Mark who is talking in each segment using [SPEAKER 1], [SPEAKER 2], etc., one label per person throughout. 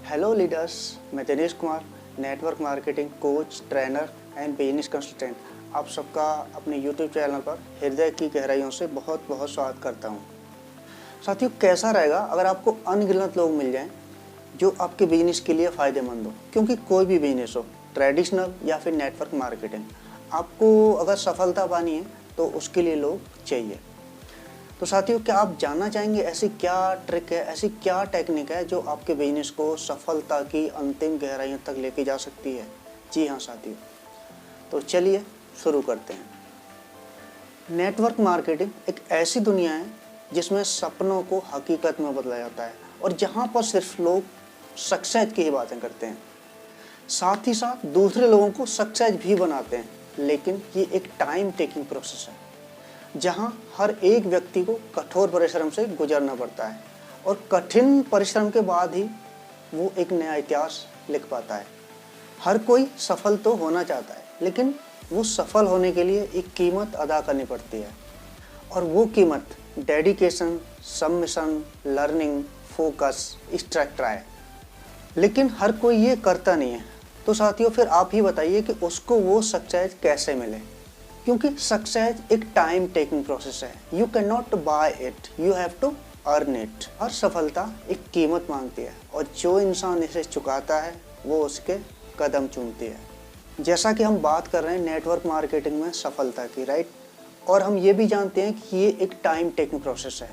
[SPEAKER 1] Hello leaders, मैं Dinesh Kumar, network marketing coach, trainer and business consultant. आप सबका अपने यूट्यूब चैनल पर हृदय की गहराइयों से बहुत बहुत स्वागत करता हूं। साथियों, कैसा रहेगा अगर आपको अनगिनत लोग मिल जाएं जो आपके बिजनेस के लिए फ़ायदेमंद हो। क्योंकि कोई भी बिजनेस हो, ट्रेडिशनल या फिर नेटवर्क मार्केटिंग, आपको अगर सफलता पानी है तो उसके लिए लोग चाहिए। तो साथियों, क्या आप जानना चाहेंगे ऐसी क्या ट्रिक है, ऐसी क्या टेक्निक है जो आपके बिजनेस को सफलता की अंतिम गहराइयों तक लेके जा सकती है? जी हाँ साथियों, तो चलिए शुरू करते हैं। नेटवर्क मार्केटिंग एक ऐसी दुनिया है जिसमें सपनों को हकीकत में बदला जाता है और जहाँ पर सिर्फ लोग सक्सेस की ही बातें करते हैं, साथ ही साथ दूसरे लोगों को सक्सेस भी बनाते हैं। लेकिन ये एक टाइम टेकिंग प्रोसेस है जहां हर एक व्यक्ति को कठोर परिश्रम से गुजरना पड़ता है और कठिन परिश्रम के बाद ही वो एक नया इतिहास लिख पाता है। हर कोई सफल तो होना चाहता है, लेकिन वो सफल होने के लिए एक कीमत अदा करनी पड़ती है और वो कीमत dedication, submission, learning, focus, structure है। लेकिन हर कोई ये करता नहीं है। तो साथियों, फिर आप ही बताइए कि उसको वो सक्सेस कैसे मिले, क्योंकि सक्सेस एक टाइम टेकिंग प्रोसेस है। You can not buy it, you have to earn it. हर सफलता एक कीमत मांगती है और जो इंसान इसे चुकाता है वो उसके कदम चूमती है। जैसा कि हम बात कर रहे हैं नेटवर्क मार्केटिंग में सफलता की, राइट, और हम ये भी जानते हैं कि ये एक टाइम टेकिंग प्रोसेस है।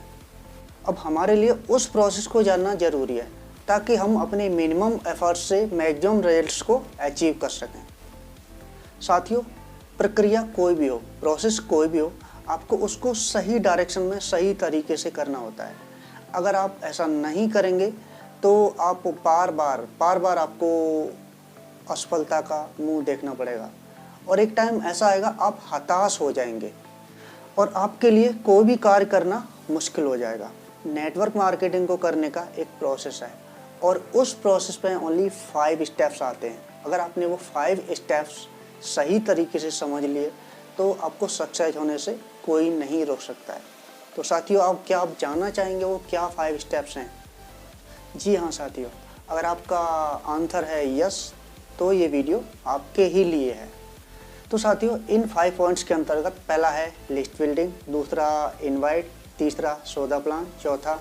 [SPEAKER 1] अब हमारे लिए उस प्रोसेस को जानना ज़रूरी है ताकि हम अपने मिनिमम एफर्ट से मैक्सिमम रिजल्ट्स को अचीव कर सकें। साथियों, प्रक्रिया कोई भी हो, प्रोसेस कोई भी हो, आपको उसको सही डायरेक्शन में सही तरीके से करना होता है। अगर आप ऐसा नहीं करेंगे तो आप बार बार आपको असफलता का मुंह देखना पड़ेगा और एक टाइम ऐसा आएगा आप हताश हो जाएंगे और आपके लिए कोई भी कार्य करना मुश्किल हो जाएगा। नेटवर्क मार्केटिंग को करने का एक प्रोसेस है और उस प्रोसेस में ओनली 5 स्टेप्स आते हैं। अगर आपने वो 5 स्टेप्स सही तरीके से समझ लिए तो आपको सक्सेस होने से कोई नहीं रोक सकता है। तो साथियों, आप जानना चाहेंगे वो क्या 5 स्टेप्स हैं? जी हाँ साथियों, अगर आपका आंसर है यस तो ये वीडियो आपके ही लिए है। तो साथियों, इन 5 पॉइंट्स के अंतर्गत पहला है लिस्ट बिल्डिंग, दूसरा इनवाइट, तीसरा सौदा प्लान, चौथा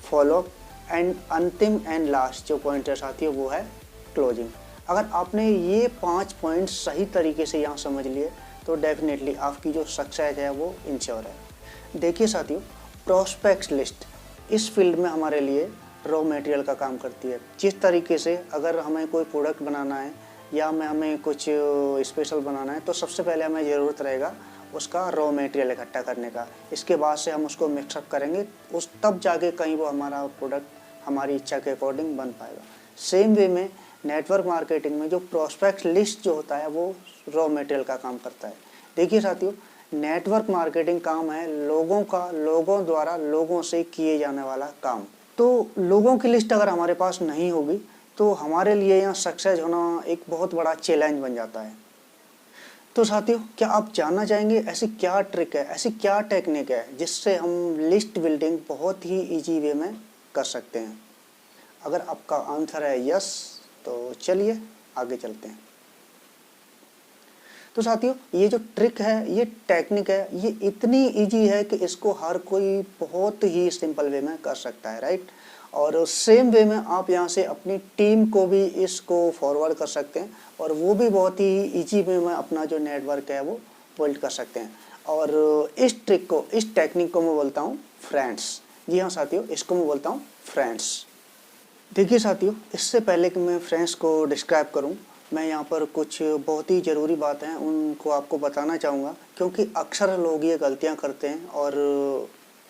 [SPEAKER 1] फॉलोअप एंड अंतिम एंड लास्ट जो पॉइंट है साथियों वो है क्लोजिंग। अगर आपने ये 5 पॉइंट सही तरीके से यहाँ समझ लिए तो डेफिनेटली आपकी जो सक्सेस है वो इंश्योर है। देखिए साथियों, प्रोस्पेक्ट लिस्ट इस फील्ड में हमारे लिए रॉ मटेरियल का काम करती है। जिस तरीके से अगर हमें कोई प्रोडक्ट बनाना है या हमें कुछ स्पेशल बनाना है तो सबसे पहले हमें ज़रूरत रहेगा उसका रॉ मटेरियल इकट्ठा करने का। इसके बाद से हम उसको मिक्सअप करेंगे, उस तब जाके कहीं वो हमारा प्रोडक्ट हमारी इच्छा के अकॉर्डिंग बन पाएगा। सेम वे में नेटवर्क मार्केटिंग में जो प्रोस्पेक्ट लिस्ट जो होता है वो रॉ मटेरियल का काम करता है। देखिए साथियों, नेटवर्क मार्केटिंग काम है लोगों का, लोगों द्वारा लोगों से किए जाने वाला काम। तो लोगों की लिस्ट अगर हमारे पास नहीं होगी तो हमारे लिए यहाँ सक्सेस होना एक बहुत बड़ा चैलेंज बन जाता है। तो साथियों, क्या आप जानना चाहेंगे ऐसी क्या ट्रिक है, ऐसी क्या टेक्निक है जिससे हम लिस्ट बिल्डिंग बहुत ही इजी वे में कर सकते हैं? अगर आपका आंसर है यस तो चलिए आगे चलते हैं। तो साथियों, ये जो ट्रिक है, ये टेक्निक है, ये इतनी इजी है कि इसको हर कोई बहुत ही सिंपल वे में कर सकता है, राइट। और सेम वे में आप यहाँ से अपनी टीम को भी इसको फॉरवर्ड कर सकते हैं और वो भी बहुत ही इजी वे में अपना जो नेटवर्क है वो बिल्ड कर सकते हैं। और इस ट्रिक को, इस टेक्निक को मैं बोलता हूँ फ्रेंड्स। जी हाँ साथियों, इसको मैं बोलता हूँ फ्रेंड्स। देखिए साथियों, इससे पहले कि मैं फ्रेंड्स को डिस्क्राइब करूं, मैं यहाँ पर कुछ बहुत ही ज़रूरी बातें हैं उनको आपको बताना चाहूँगा, क्योंकि अक्सर लोग ये गलतियाँ करते हैं और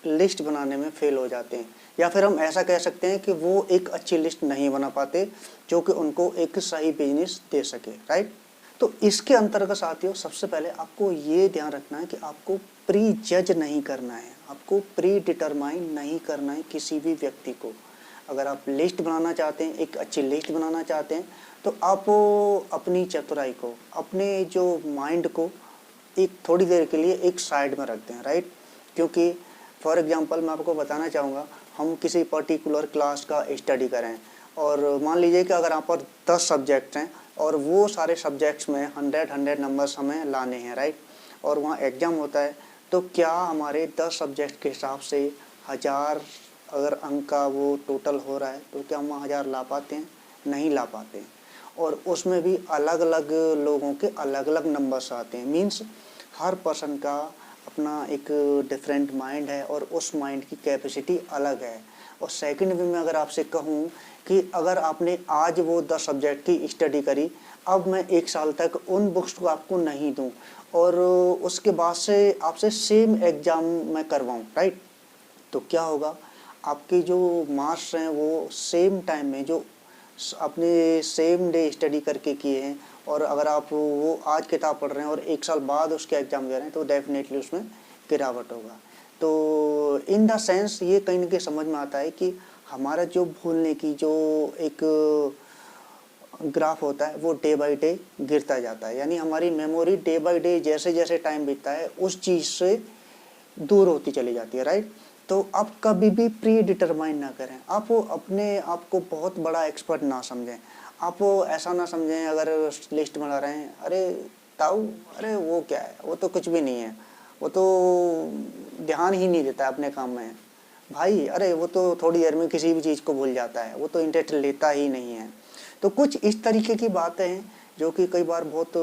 [SPEAKER 1] लिस्ट बनाने में फेल हो जाते हैं, या फिर हम ऐसा कह सकते हैं कि वो एक अच्छी लिस्ट नहीं बना पाते जो कि उनको एक सही बिजनेस दे सके, राइट। तो इसके अंतर्गत साथियों, सबसे पहले आपको ये ध्यान रखना है कि आपको प्री जज नहीं करना है, आपको प्री डिटरमाइन नहीं करना है किसी भी व्यक्ति को। अगर आप लिस्ट बनाना चाहते हैं, एक अच्छी लिस्ट बनाना चाहते हैं, तो आप अपनी चतुराई को, अपने जो माइंड को एक थोड़ी देर के लिए एक साइड में रख दें, राइट। क्योंकि फॉर एग्जांपल मैं आपको बताना चाहूँगा, हम किसी पर्टिकुलर क्लास का स्टडी करें और मान लीजिए कि अगर यहाँ पर 10 सब्जेक्ट हैं और वो सारे सब्जेक्ट्स में 100 नंबर्स हमें लाने हैं, राइट, और वहाँ एग्ज़ाम होता है, तो क्या हमारे 10 सब्जेक्ट के हिसाब से 1000 अगर अंक का वो टोटल हो रहा है तो क्या हम 1000 ला पाते हैं? नहीं ला पाते हैं। और उसमें भी अलग अलग लोगों के अलग अलग नंबर्स आते हैं, मीन्स हर पर्सन का अपना एक डिफरेंट माइंड है और उस माइंड की कैपेसिटी अलग है। और सेकंड वे में अगर आपसे कहूँ कि अगर आपने आज वो 10 सब्जेक्ट की स्टडी करी, अब मैं 1 साल तक उन बुक्स को आपको नहीं दूँ और उसके बाद से आपसे सेम एग्ज़ाम मैं करवाऊँ, राइट, तो क्या होगा, आपके जो मार्क्स हैं वो सेम टाइम में जो अपने सेम डे स्टडी करके किए हैं, और अगर आप वो आज किताब पढ़ रहे हैं और 1 साल बाद उसके एग्ज़ाम दे रहे हैं तो डेफिनेटली उसमें गिरावट होगा। तो इन द सेंस ये कहीं न कहीं समझ में आता है कि हमारा जो भूलने की जो एक ग्राफ होता है वो डे बाय डे गिरता जाता है, यानी हमारी मेमोरी डे बाय डे जैसे जैसे टाइम बीतता है उस चीज़ से दूर होती चली जाती है, राइट। तो आप कभी भी प्री डिटरमाइन ना करें, आप वो अपने आप को बहुत बड़ा एक्सपर्ट ना समझें, आप वो ऐसा ना समझें अगर लिस्ट बना रहे हैं, अरे ताऊ, अरे वो क्या है, वो तो कुछ भी नहीं है, वो तो ध्यान ही नहीं देता है अपने काम में, भाई अरे वो तो थोड़ी देर में किसी भी चीज़ को भूल जाता है, वो तो इंटरेस्ट लेता ही नहीं है। तो कुछ इस तरीके की बातें हैं जो कि कई बार बहुत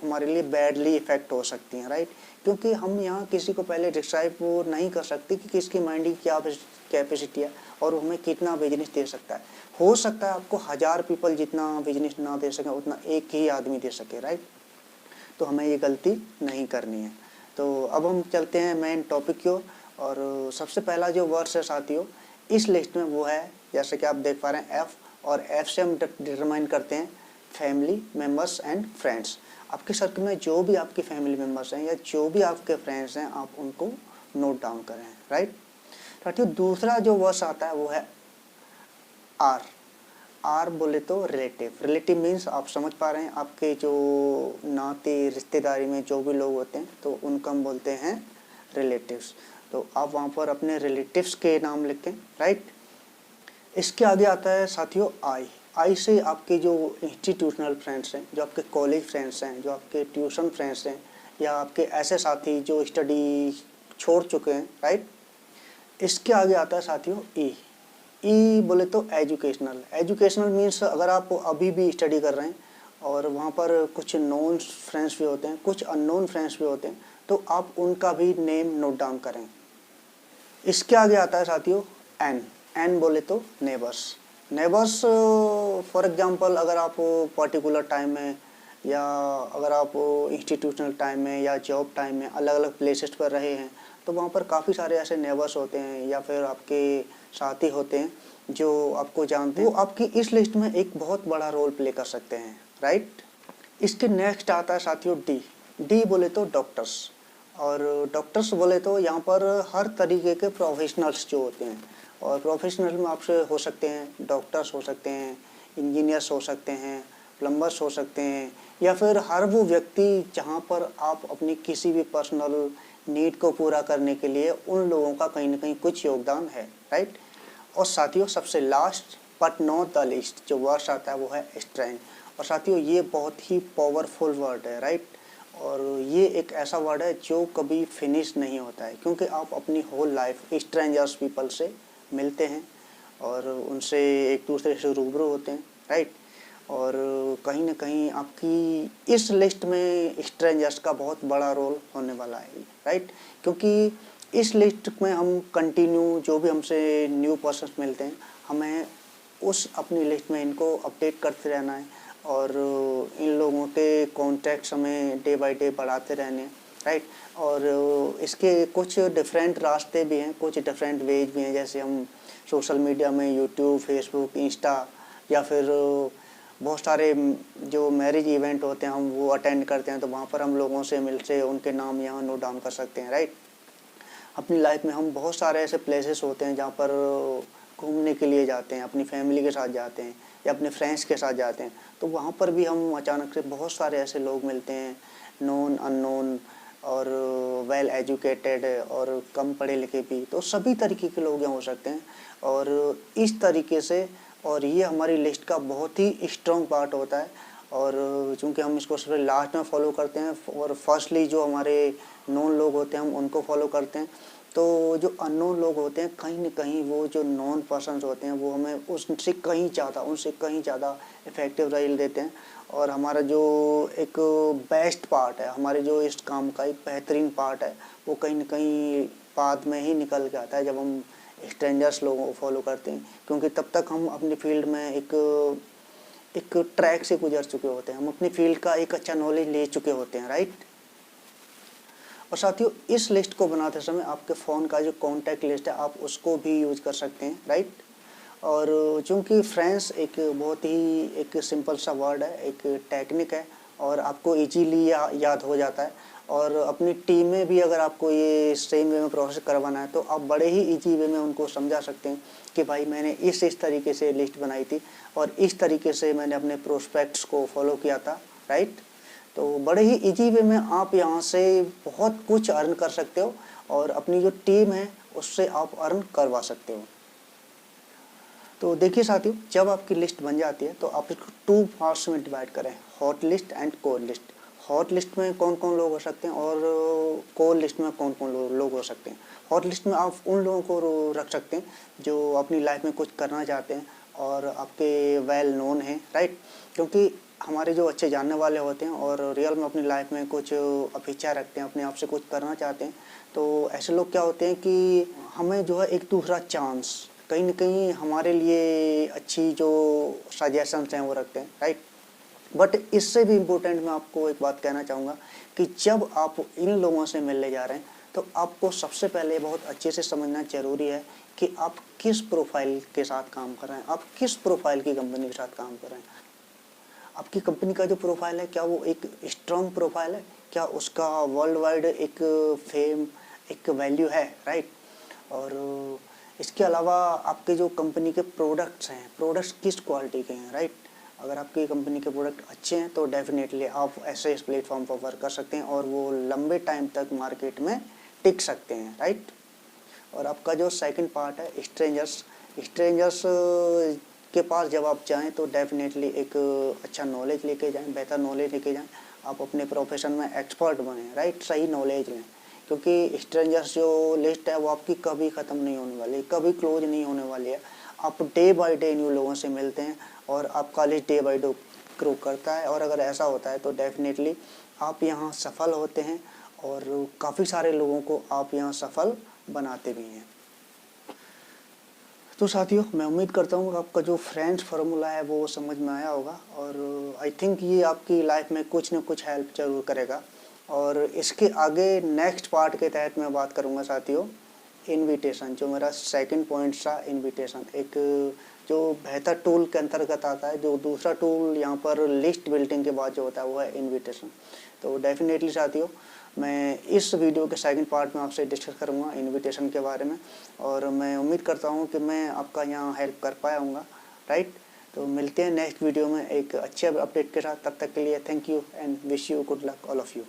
[SPEAKER 1] हमारे लिए बैडली इफ़ेक्ट हो सकती हैं, राइट, क्योंकि हम यहाँ किसी को पहले डिस्क्राइब नहीं कर सकते कि किसकी माइंड की क्या कैपेसिटी है और वो हमें कितना बिजनेस दे सकता है। हो सकता है आपको 1000 पीपल जितना बिजनेस ना दे सकें उतना एक ही आदमी दे सके, राइट, तो हमें ये गलती नहीं करनी है। तो अब हम चलते हैं मेन टॉपिक की ओर, और सबसे पहला जो वर्ड्स है साथियों इस लिस्ट में वो है, जैसे कि आप देख पा रहे हैं, एफ, और एफ से हम डिटरमाइन करते हैं फैमिली मेम्बर्स एंड फ्रेंड्स। आपके सर्कल में जो भी आपके फैमिली मेम्बर्स हैं या जो भी आपके फ्रेंड्स हैं आप उनको नोट डाउन करें, राइट। साथियों दूसरा जो वर्ड्स आता है वो है आर। आर बोले तो रिलेटिव। रिलेटिव मीन्स आप समझ पा रहे हैं, आपके जो नाते रिश्तेदारी में जो भी लोग होते हैं तो उनको हम बोलते हैं रिलेटिव्स। तो आप वहाँ पर अपने रिलेटिव्स के नाम लिखें, राइट। इसके आगे आता है साथियों आई। आई से आपके जो इंस्टीट्यूशनल फ्रेंड्स हैं, जो आपके कॉलेज फ्रेंड्स हैं, जो आपके ट्यूशन फ्रेंड्स हैं, या आपके ऐसे साथी जो स्टडी छोड़ चुके हैं, राइट। इसके आगे आता है साथियों ई। ई बोले तो एजुकेशनल। एजुकेशनल मीन्स अगर आप अभी भी स्टडी कर रहे हैं और वहाँ पर कुछ नोन फ्रेंड्स भी होते हैं, कुछ अननोन फ्रेंड्स भी होते हैं, तो आप उनका भी नेम नोट डाउन करें। इसके आगे आता है साथियों एन। एन बोले तो नेबर्स। नेबर्स फॉर एग्जांपल अगर आप पर्टिकुलर टाइम में या अगर आप इंस्टीट्यूशनल टाइम में या जॉब टाइम में अलग अलग प्लेसेस पर रहे हैं तो वहाँ पर काफ़ी सारे ऐसे नेबर्स होते हैं या फिर आपके साथी होते हैं जो आपको जानते हैं, वो आपकी इस लिस्ट में एक बहुत बड़ा रोल प्ले कर सकते हैं, राइट। इसके नेक्स्ट आता है साथियों डी। डी बोले तो डॉक्टर्स। और डॉक्टर्स बोले तो यहाँ पर हर तरीके के प्रोफेशनल्स जो होते हैं, और प्रोफेशनल में आपसे हो सकते हैं डॉक्टर्स, हो सकते हैं इंजीनियर्स, हो सकते हैं प्लम्बर्स, हो सकते हैं, या फिर हर वो व्यक्ति जहाँ पर आप अपनी किसी भी पर्सनल नीड को पूरा करने के लिए उन लोगों का कहीं ना कहीं कुछ योगदान है, राइट। और साथियों सबसे last but not the least जो वर्ड आता है वो है स्ट्रेंथ। और साथियों ये बहुत ही पावरफुल वर्ड है, राइट। और ये एक ऐसा वर्ड है जो कभी फिनिश नहीं होता है, क्योंकि आप अपनी होल लाइफ स्ट्रेंजर्स पीपल से मिलते हैं और उनसे एक दूसरे से रूबरू होते हैं, राइट। और कहीं ना कहीं आपकी इस लिस्ट में स्ट्रेंजर्स का बहुत बड़ा रोल होने वाला है, राइट, क्योंकि इस लिस्ट में हम कंटिन्यू जो भी हमसे न्यू पर्सन्स मिलते हैं हमें उस अपनी लिस्ट में इनको अपडेट करते रहना है और इन लोगों के कॉन्टैक्ट्स हमें डे बाय डे बढ़ाते रहने, राइट। और इसके कुछ डिफरेंट रास्ते भी हैं, कुछ डिफरेंट वेज भी हैं, जैसे हम सोशल मीडिया में यूट्यूब, फेसबुक, इंस्टा, या फिर बहुत सारे जो मैरिज इवेंट होते हैं हम वो अटेंड करते हैं, तो वहाँ पर हम लोगों से मिलते हैं, उनके नाम यहाँ नोट डाउन कर सकते हैं, राइट। अपनी लाइफ में हम बहुत सारे ऐसे प्लेसेस होते हैं जहाँ पर घूमने के लिए जाते हैं, अपनी फैमिली के साथ जाते हैं या अपने फ्रेंड्स के साथ जाते हैं, तो वहाँ पर भी हम अचानक से बहुत सारे ऐसे लोग मिलते हैं, नोन अननोन और वेल एजुकेटेड और कम पढ़े लिखे भी, तो सभी तरीके के लोग यहाँ हो सकते हैं। और इस तरीके से और ये हमारी लिस्ट का बहुत ही स्ट्रॉन्ग पार्ट होता है। और चूँकि हम इसको सिर्फ लास्ट में फॉलो करते हैं और फर्स्टली जो हमारे नॉन लोग होते हैं हम उनको फॉलो करते हैं, तो जो अननोन लोग होते हैं कहीं न कहीं वो जो नॉन पर्सन्स होते हैं वो हमें उनसे कहीं ज़्यादा इफ़ेक्टिव रील देते हैं। और हमारा जो एक बेस्ट पार्ट है, हमारे जो इस काम का एक बेहतरीन पार्ट है, वो कहीं न कहीं बाद में ही निकल के आता है जब हम स्ट्रेंजर्स लोगों को फॉलो करते हैं। क्योंकि तब तक हम अपनी फील्ड में एक ट्रैक से गुजर चुके होते हैं, हम अपनी फील्ड का एक अच्छा नॉलेज ले चुके होते हैं, राइट। और साथियों, इस लिस्ट को बनाते समय आपके फ़ोन का जो कॉन्टैक्ट लिस्ट है आप उसको भी यूज़ कर सकते हैं, राइट। और चूँकि फ्रेंड्स एक बहुत ही एक सिंपल सा वर्ड है, एक टेक्निक है और आपको ईज़िली याद हो जाता है। और अपनी टीम में भी अगर आपको ये सेम वे में प्रोसेस करवाना है तो आप बड़े ही ईज़ी वे में उनको समझा सकते हैं कि भाई मैंने इस तरीके से लिस्ट बनाई थी और इस तरीके से मैंने अपने प्रोस्पेक्ट्स को फॉलो किया था, राइट। तो बड़े ही ईज़ी वे में आप यहाँ से बहुत कुछ अर्न कर सकते हो और अपनी जो टीम है उससे आप अर्न करवा सकते हो। तो देखिए साथियों, जब आपकी लिस्ट बन जाती है तो आप इसको 2 पार्ट्स में डिवाइड करें, hot list and cold list. Hot list में कौन कौन लोग हो सकते हैं और कोल्ड लिस्ट में कौन कौन लोग हो सकते हैं। हॉट लिस्ट में आप उन लोगों को रख सकते हैं जो अपनी लाइफ में कुछ करना चाहते हैं और आपके वेल नोन हैं, राइट। क्योंकि हमारे जो अच्छे जानने वाले होते हैं और रियल में अपनी लाइफ में कुछ अपेक्षा रखते हैं, अपने आप से कुछ करना चाहते हैं, तो ऐसे लोग क्या होते हैं कि हमें जो है एक दूसरा चांस, कहीं न कहीं हमारे लिए अच्छी जो सजेशंस हैं वो रखते हैं, राइट। बट इससे भी इम्पोर्टेंट मैं आपको एक बात कहना चाहूँगा कि जब आप इन लोगों से मिलने जा रहे हैं तो आपको सबसे पहले बहुत अच्छे से समझना ज़रूरी है कि आप किस प्रोफाइल के साथ काम कर रहे हैं, आप किस प्रोफाइल की कंपनी के साथ काम कर रहे हैं। आपकी कंपनी का जो प्रोफाइल है क्या वो एक स्ट्रॉन्ग प्रोफाइल है, क्या उसका वर्ल्ड वाइड एक फेम, एक वैल्यू है, राइट। और इसके अलावा आपके जो कंपनी के प्रोडक्ट्स हैं, प्रोडक्ट्स किस क्वालिटी के हैं, राइट। अगर आपकी कंपनी के प्रोडक्ट अच्छे हैं तो डेफिनेटली आप ऐसे इस प्लेटफॉर्म पर वर्क कर सकते हैं और वो लंबे टाइम तक मार्केट में टिक सकते हैं, राइट। और आपका जो सेकंड पार्ट है स्ट्रेंजर्स के पास जब आप जाएं तो डेफिनेटली एक अच्छा नॉलेज लेके जाएं, बेहतर नॉलेज लेके जाएं, आप अपने प्रोफेशन में एक्सपर्ट बने, राइट, सही नॉलेज लें। क्योंकि स्ट्रेंजर्स जो लिस्ट है वो आपकी कभी ख़त्म नहीं होने वाली, कभी क्लोज नहीं होने वाली है। आप डे बाय डे न्यू लोगों से मिलते हैं और आपका list day by day grow करता है। और अगर ऐसा होता है तो डेफिनेटली आप यहाँ सफल होते हैं और काफ़ी सारे लोगों को आप यहाँ सफल बनाते भी हैं। तो साथियों, मैं उम्मीद करता हूँ कि आपका जो फ्रेंड्स फार्मूला है वो समझ में आया होगा और आई थिंक ये आपकी लाइफ में कुछ न कुछ हेल्प ज़रूर करेगा। और इसके आगे नेक्स्ट पार्ट के तहत मैं बात करूँगा साथियों इनविटेशन, जो मेरा सेकंड पॉइंट था इनविटेशन, एक जो बेहतर टूल के अंतर्गत आता है। जो दूसरा टूल यहाँ पर लिस्ट बिल्डिंग के बाद जो होता है वो है इनविटेशन। तो डेफिनेटली साथियों, मैं इस वीडियो के सेकंड पार्ट में आपसे डिस्कस करूँगा इनविटेशन के बारे में और मैं उम्मीद करता हूँ कि मैं आपका यहाँ हेल्प कर पाया हूँगा, राइट। तो मिलते हैं नेक्स्ट वीडियो में एक अच्छे अपडेट के साथ। तब तक के लिए thank you and wish you good luck all of you.